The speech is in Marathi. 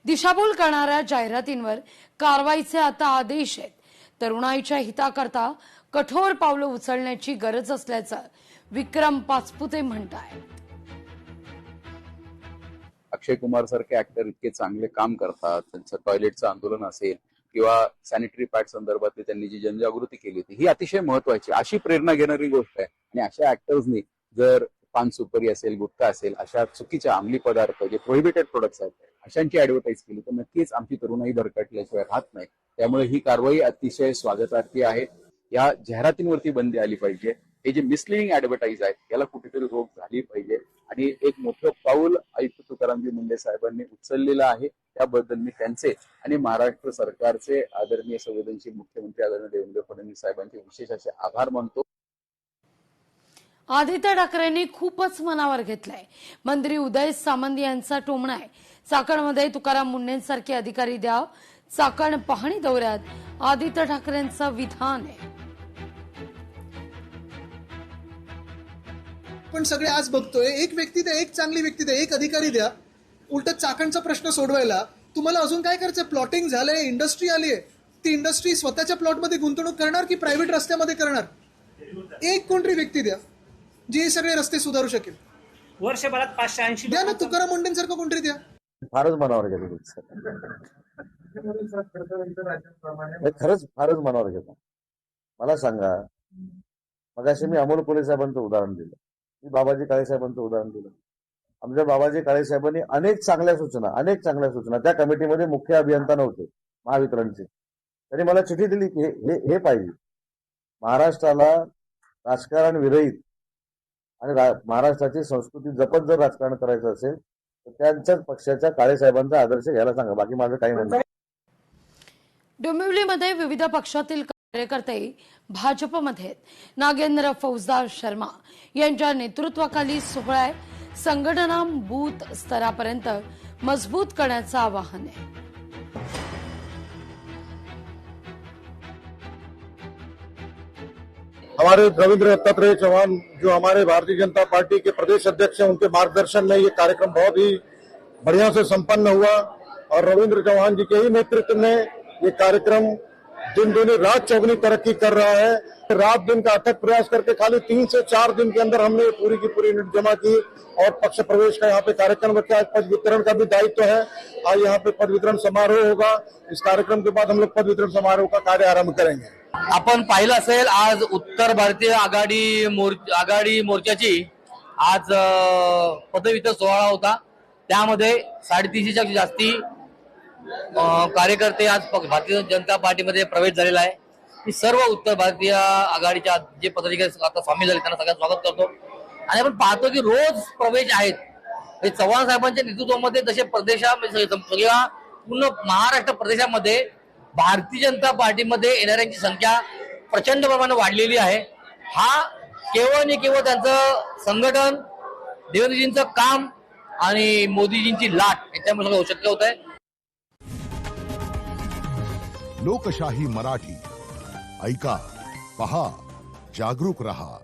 दिशाभूल करणाऱ्या जाहिरातींवर कारवाईचे आता आदेश आहेत। तरुणाईच्या हिताकरता कठोर पावलं उचलण्याची गरज असल्याचं विक्रम पाचपुते म्हणतात। अक्षय कुमार सारखे ऍक्टर इतके चांगले काम करतात, त्यांचं टॉयलेटचं आंदोलन असेल किंवा सॅनिटरी पॅड संदर्भात त्यांनी जी जनजागृती केली होती ही अतिशय महत्वाची, अशी प्रेरणा घेणारी गोष्ट आहे। आणि अशा ऍक्टर्सनी जर पान सुपारी असेल, गुटखा असेल, अशा चुकीच्या अंमली पदार्थ जे प्रोहिबिटेड प्रोडक्ट्स आहेत अशांची ऍडव्हर्टाईज केली तर नक्कीच आमची तरुणाई भरकटल्याशिवाय राहत नाही। त्यामुळे ही कारवाई अतिशय स्वागतार्ह आहे। या जाहिरातींवरती बंदी आली पाहिजे। हे जे मिसलिडिंग ऍडव्हर्टाईज आहेत याला कुठेतरी रोख झाली पाहिजे आणि एक मोठं पाऊल आयुक्त तुकारामजी मुंडे साहेबांनी उचललेलं आहे। त्याबद्दल मी त्यांचे आणि महाराष्ट्र सरकारचे आदरणीय संवेदनशील मुख्यमंत्री आदरणीय देवेंद्र फडणवीस साहेबांचे विशेष असे आभार मानतो। आदित्य ठाकरेंनी खूपच मनावर घेतलंय। मंत्री उदय सामंत यांचा टोमणा आहे, चाकणमध्ये तुकाराम मुंडेंसारखे अधिकारी द्या। चाकण पाहणी दौऱ्यात आदित्य ठाकरेंचं विधान आहे। पण सगळे आज बघतोय एक व्यक्ती द्या, एक चांगली व्यक्ती द्या, एक अधिकारी द्या। उलट चाकणचा प्रश्न सोडवायला तुम्हाला अजून काय करायचं? प्लॉटिंग झालंय, इंडस्ट्री आलीये, ती इंडस्ट्री स्वतःच्या प्लॉटमध्ये गुंतवणूक करणार की प्रायव्हेट रस्त्यामध्ये करणार? एक कोणतरी व्यक्ती द्या जी सगळे रस्ते सुधारू शकेल। वर्षभरात 580 द्या ना, तुकाराम मुंडेंसारखं कोणतरी द्या। फारच मनावर घेतो, खरंच फारच मनावर घेतो। मला सांगा, मगाशी मी अमोल कोल्हे साहेबांचं उदाहरण दिलं, मी बाबाजी काळे साहेबांचं उदाहरण दिलं। आमच्या बाबाजी काळे साहेबांनी अनेक चांगल्या सूचना त्या कमिटीमध्ये मुख्य अभियंता नव्हते महावितरणचे, त्यांनी मला चिठी दिली की हे पाहिजे महाराष्ट्राला राजकारण विरहित आणि महाराष्ट्राची संस्कृती जपत जर राजकारण करायचं असेल तर त्यांच्याच पक्षाच्या काळे साहेबांचा आदर्श घ्यायला सांगा। बाकी माझं काही म्हणणं नाही। डोंबिवलीमध्ये विविध पक्षातील कार्यकर्ते भाजपमध्ये नागेंद्र फौजदार शर्मा यांच्या नेतृत्वाखाली सोहळा आहे। संघटना बूथ स्तरापर्यंत मजबूत करण्याचं आवाहन आहे। हमारे रविंद्र दत्तात्रेय चौहान जो हमारे भारतीय जनता पार्टी के प्रदेश अध्यक्ष हैं, उनके मार्गदर्शन में ये कार्यक्रम बहुत ही बढ़िया से संपन्न हुआ और रविंद्र चौहान जी के ही नेतृत्व में ये कार्यक्रम दिन दूनी रात चौगुनी तरक्की कर रहा है। रात दिन का अथक प्रयास करके खाली 3 से 4 दिन के अंदर हमने पूरी की पूरी यूनिट जमा की और पक्ष प्रवेश का यहाँ पे कार्यक्रम रखा है। पद वितरण का भी दायित्व है। आज यहाँ पे पद वितरण समारोह होगा। इस कार्यक्रम के बाद हम लोग पद वितरण समारोह का कार्य आरंभ करेंगे। आपण पाहिलं असेल, आज उत्तर भारतीय आघाडी मोर्चाची आज पदवितरण सोहळा होता। त्यामध्ये 350च्या जास्ती कार्यकर्ते आज भारतीय जनता पार्टीमध्ये प्रवेश झालेला आहे। मी सर्व उत्तर भारतीय आघाडीच्या जे पदाधिकारी आता सामील झाले त्यांना सगळ्यांना स्वागत करतो। आणि आपण पाहतो की रोज प्रवेश आहेत। चव्हाण साहेबांच्या नेतृत्वामध्ये जसे प्रदेशामध्ये सगळ्या पूर्ण महाराष्ट्र प्रदेशामध्ये भारतीय जनता पार्टीमध्ये येणाऱ्यांची संख्या प्रचंड प्रमाणात वाढलेली आहे। हा केवळ आणि केवळ त्यांचं संघटन, देवेंद्रजींचं काम आणि मोदीजींची लाट याच्यामुळे सगळं शक्य होत आहे। लोकशाही मराठी ऐका, पहा, जागरूक रहा।